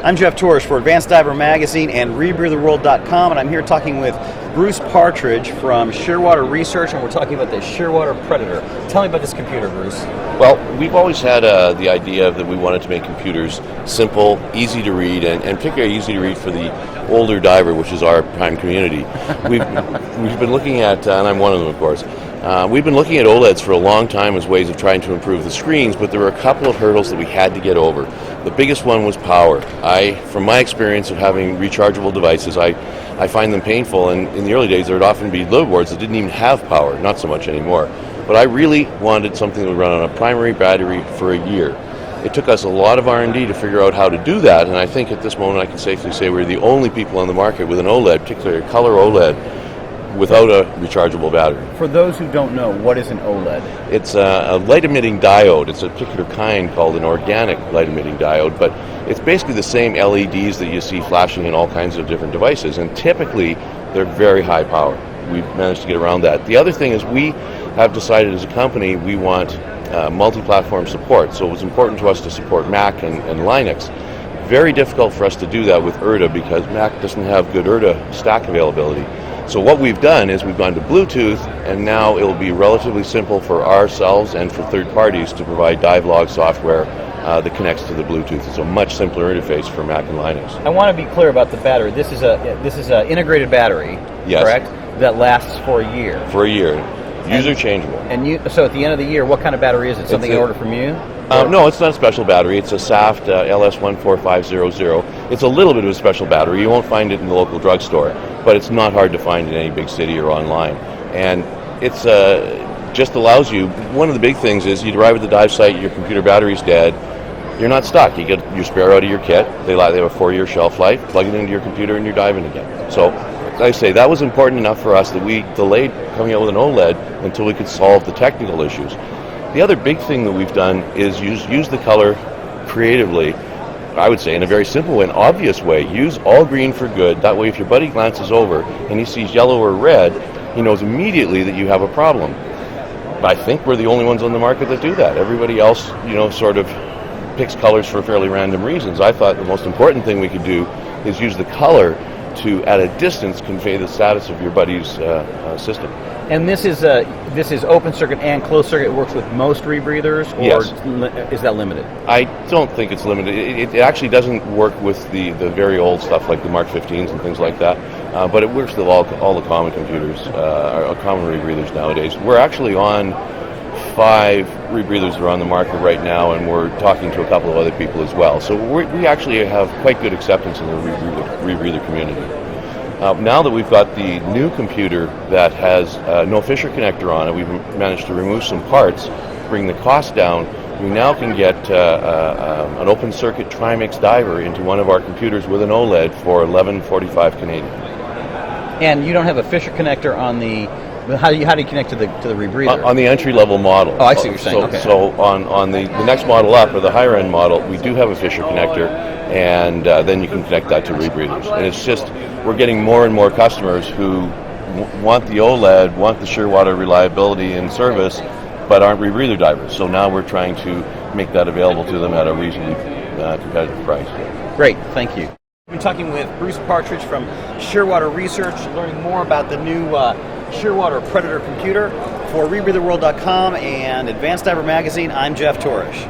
I'm Jeff Torish for Advanced Diver Magazine and RebreatherWorld.com, and I'm here talking with Bruce Partridge from Shearwater Research, and we're talking about the Shearwater Predator. Tell me about this computer, Bruce. Well, we've always had the idea that we wanted to make computers simple, easy to read, and particularly easy to read for the older diver, which is our prime community. We've been looking at, and I'm one of them, of course, we've been looking at OLEDs for a long time as ways of trying to improve the screens, but there were a couple of hurdles that we had to get over. The biggest one was power. From my experience of having rechargeable devices, I find them painful, and in the early days there would often be load boards that didn't even have power, not so much anymore. But I really wanted something that would run on a primary battery for a year. It took us a lot of R&D to figure out how to do that, and I think at this moment I can safely say we're the only people on the market with an OLED, particularly a color OLED, without a rechargeable battery. For those who don't know, what is an OLED? It's a light-emitting diode. It's a particular kind called an organic light-emitting diode, but it's basically the same LEDs that you see flashing in all kinds of different devices, and typically they're very high power. We've managed to get around that. The other thing is we have decided as a company we want multi-platform support, so it was important to us to support Mac and Linux. Very difficult for us to do that with ERDA because Mac doesn't have good ERDA stack availability. So what we've done is we've gone to Bluetooth, and now it'll be relatively simple for ourselves and for third parties to provide dive log software that connects to the Bluetooth. It's a much simpler interface for Mac and Linux. I want to be clear about the battery. This is a integrated battery, yes, correct? That lasts for a year. For a year, user changeable. And so at the end of the year, what kind of battery is it? Something you order from you? No, it's not a special battery. It's a SAFT LS14500. It's a little bit of a special battery. You won't find it in the local drugstore, but it's not hard to find in any big city or online. And it's just allows you, one of the big things is you arrive at the dive site, your computer battery's dead, you're not stuck. You get your spare out of your kit. They have a 4-year shelf life, plug it into your computer and you're diving again. So, like I say, that was important enough for us that we delayed coming out with an OLED until we could solve the technical issues. The other big thing that we've done is use the color creatively, I would say in a very simple way, an obvious way. Use all green for good. That way if your buddy glances over and he sees yellow or red, he knows immediately that you have a problem. But I think we're the only ones on the market that do that. Everybody else, sort of picks colors for fairly random reasons. I thought the most important thing we could do is use the color to, at a distance, convey the status of your buddy's system. And this is open circuit and closed circuit. It works with most rebreathers, or yes, is that limited? I don't think it's limited. It actually doesn't work with the very old stuff like the Mark 15s and things like that, but it works with all the common computers, or common rebreathers nowadays. We're actually on 5 rebreathers that are on the market right now, and we're talking to a couple of other people as well. So we actually have quite good acceptance in the rebreather community. Now that we've got the new computer that has no Fisher connector on it, we've managed to remove some parts, bring the cost down. We now can get an open circuit Trimix diver into one of our computers with an OLED for $11.45 Canadian. And you don't have a Fisher connector on the. How do you connect to the rebreather? On the entry-level model. Oh, I see what you're saying. Okay. So on the next model up, or the higher-end model, we do have a Fisher connector, and then you can connect that to rebreathers. And it's just, we're getting more and more customers who want the OLED, want the Shearwater reliability and service, but aren't rebreather divers. So now we're trying to make that available to them at a reasonably competitive price. Great, thank you. We're talking with Bruce Partridge from Shearwater Research, learning more about the new Shearwater Predator computer. For RebreatherWorld.com and Advanced Diver Magazine, I'm Jeff Torish.